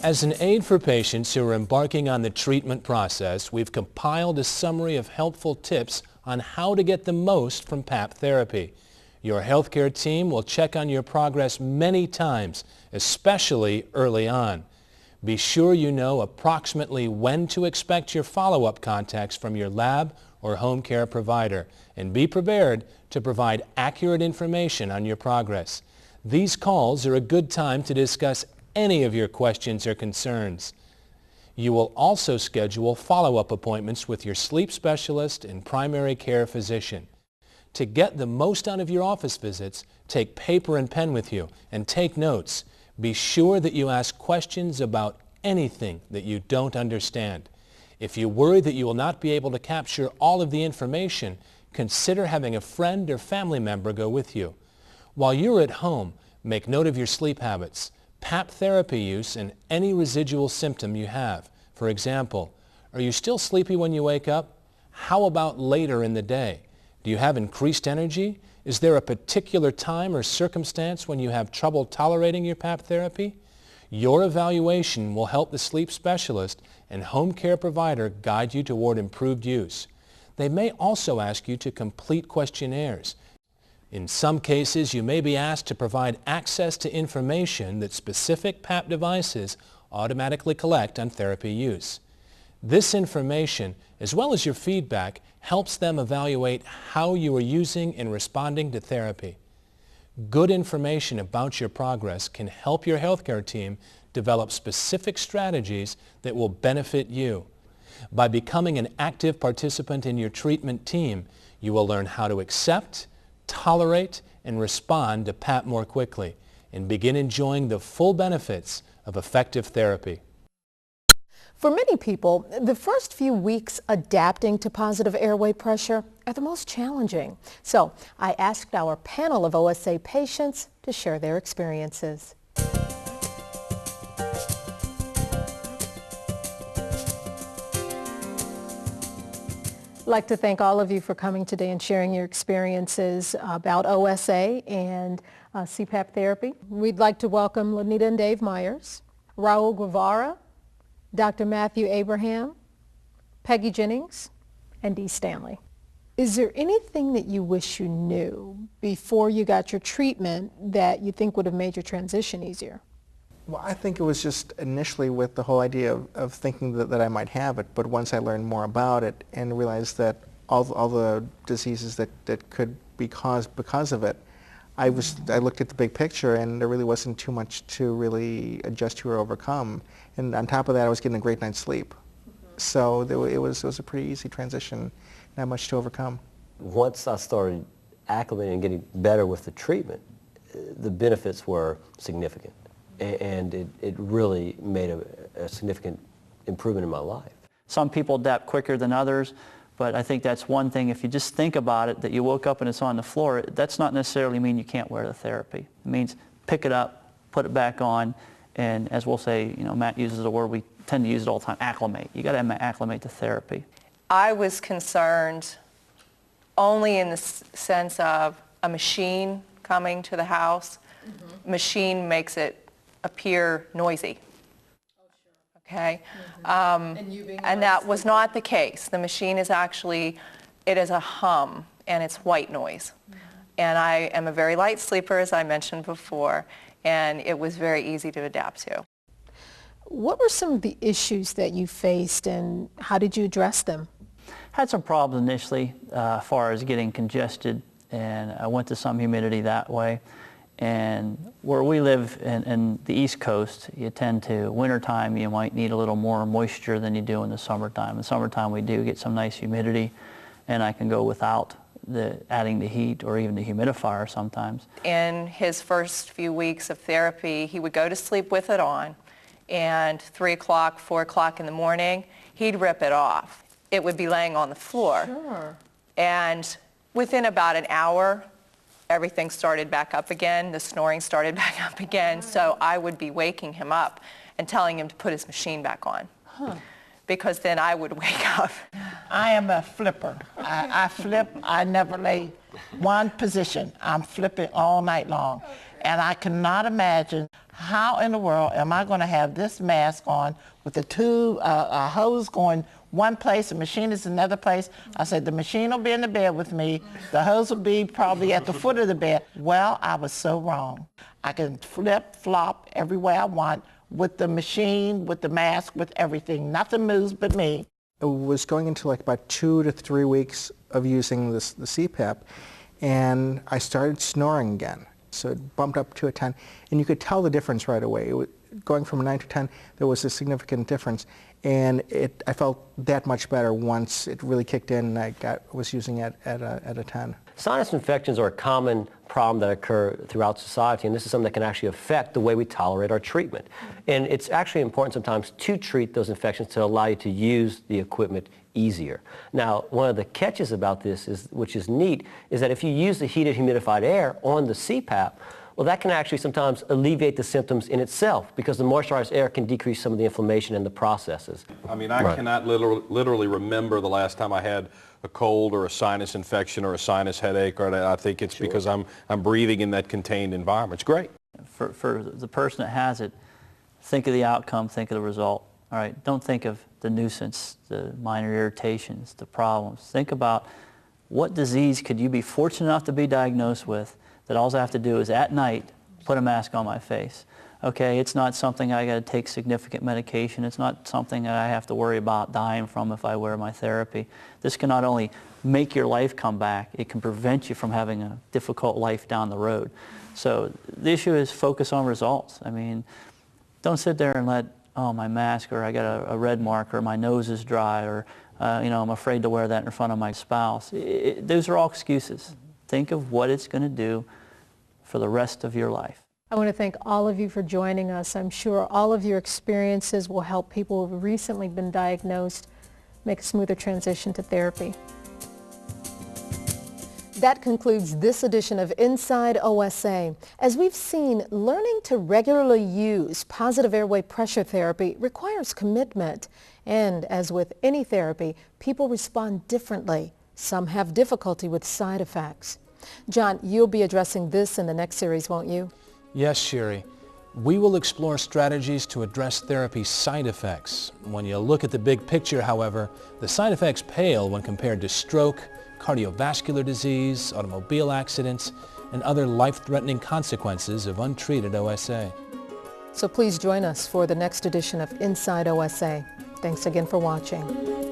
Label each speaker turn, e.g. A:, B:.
A: As an aid for patients who are embarking on the treatment process, we've compiled a summary of helpful tips on how to get the most from PAP therapy. Your healthcare team will check on your progress many times, especially early on. Be sure you know approximately when to expect your follow-up contacts from your lab or home care provider, and be prepared to provide accurate information on your progress. These calls are a good time to discuss any of your questions or concerns. You will also schedule follow-up appointments with your sleep specialist and primary care physician. To get the most out of your office visits, take paper and pen with you and take notes. Be sure that you ask questions about anything that you don't understand. If you worry that you will not be able to capture all of the information, consider having a friend or family member go with you. While you're at home, make note of your sleep habits, PAP therapy use, and any residual symptom you have. For example, are you still sleepy when you wake up? How about later in the day? Do you have increased energy? Is there a particular time or circumstance when you have trouble tolerating your PAP therapy? Your evaluation will help the sleep specialist and home care provider guide you toward improved use. They may also ask you to complete questionnaires. In some cases, you may be asked to provide access to information that specific PAP devices automatically collect on therapy use. This information, as well as your feedback, helps them evaluate how you are using and responding to therapy. Good information about your progress can help your healthcare team develop specific strategies that will benefit you. By becoming an active participant in your treatment team, you will learn how to accept, tolerate, and respond to PAP more quickly, and begin enjoying the full benefits of effective therapy.
B: For many people, the first few weeks adapting to positive airway pressure are the most challenging. So I asked our panel of OSA patients to share their experiences. I'd like to thank all of you for coming today and sharing your experiences about OSA and CPAP therapy. We'd like to welcome Lanita and Dave Myers, Raul Guevara, Dr. Matthew Abraham, Peggy Jennings, and Dee Stanley. Is there anything that you wish you knew before you got your treatment that you think would have made your transition easier?
C: Well, I think it was just initially with the whole idea of thinking that I might have it, but once I learned more about it and realized that all the diseases that could be caused because of it, I looked at the big picture, and there really wasn't too much to really adjust to or overcome. And on top of that, I was getting a great night's sleep. So it was a pretty easy transition, not much to overcome.
D: Once I started acclimating and getting better with the treatment, the benefits were significant. And it really made a significant improvement in my life.
E: Some people adapt quicker than others, but I think that's one thing. If you just think about it, that you woke up and it's on the floor, that's not necessarily mean you can't wear the therapy. It means pick it up, put it back on, and as we'll say, Matt uses a word we tend to use it all the time, acclimate. You got to acclimate to therapy.
F: I was concerned only in the sense of a machine coming to the house. Machine makes it appear noisy. Okay, and that was not the case. The machine is actually, it is a hum, and it's white noise. And I am a very light sleeper, as I mentioned before, and it was very easy to adapt to.
B: What were some of the issues that you faced, and how did you address them?
E: Had some problems initially as far as getting congested, and I went to some humidity that way. And where we live in the East Coast, you tend to, wintertime, you might need a little more moisture than you do in the summertime. In the summertime, we do get some nice humidity, and I can go without adding the heat or even the humidifier sometimes.
F: In his first few weeks of therapy, he would go to sleep with it on, and 3 o'clock, 4 o'clock in the morning, he'd rip it off. It would be laying on the floor.
B: Sure.
F: And within about an hour, everything started back up again, the snoring started back up again, so I would be waking him up and telling him to put his machine back on. Because then I would wake up.
G: I am a flipper. I flip, I never lay one position. I'm flipping all night long. And I cannot imagine how in the world am I going to have this mask on with the tube, a hose going one place, the machine is another place? I said, the machine will be in the bed with me. The hose will be probably at the foot of the bed. Well, I was so wrong. I can flip, flop every way I want with the machine, with the mask, with everything. Nothing moves but me.
C: I was going into like about 2 to 3 weeks of using the CPAP, and I started snoring again. So it bumped up to a 10, and you could tell the difference right away. Going from a 9 to 10, there was a significant difference, and I felt that much better once it really kicked in and I was using it at a 10.
D: Sinus infections are a common problem that occur throughout society, and this is something that can actually affect the way we tolerate our treatment. And it's actually important sometimes to treat those infections to allow you to use the equipment easier. Now, one of the catches about this, which is neat, is that if you use the heated humidified air on the CPAP, well, that can actually sometimes alleviate the symptoms in itself because the moisturized air can decrease some of the inflammation in the processes.
H: I mean, I cannot literally remember the last time I had a cold or a sinus infection or a sinus headache, or I think it's because I'm breathing in that contained environment. It's great.
E: For the person that has it, think of the outcome, think of the result. All right, don't think of the nuisance, the minor irritations, the problems. Think about what disease could you be fortunate enough to be diagnosed with that all I have to do is at night put a mask on my face. Okay, it's not something I got to take significant medication. It's not something that I have to worry about dying from if I wear my therapy. This can not only make your life come back, it can prevent you from having a difficult life down the road. So the issue is focus on results. I mean, don't sit there and let, oh, my mask, or I got a red mark, or my nose is dry, or I'm afraid to wear that in front of my spouse. Those are all excuses. Think of what it's going to do for the rest of your life.
B: I want to thank all of you for joining us. I'm sure all of your experiences will help people who have recently been diagnosed make a smoother transition to therapy. That concludes this edition of Inside OSA. As we've seen, learning to regularly use positive airway pressure therapy requires commitment. And as with any therapy, people respond differently. Some have difficulty with side effects. John, you'll be addressing this in the next series, won't you?
A: Yes, Sherry. We will explore strategies to address therapy side effects. When you look at the big picture, however, the side effects pale when compared to stroke, cardiovascular disease, automobile accidents, and other life-threatening consequences of untreated OSA.
B: So please join us for the next edition of Inside OSA. Thanks again for watching.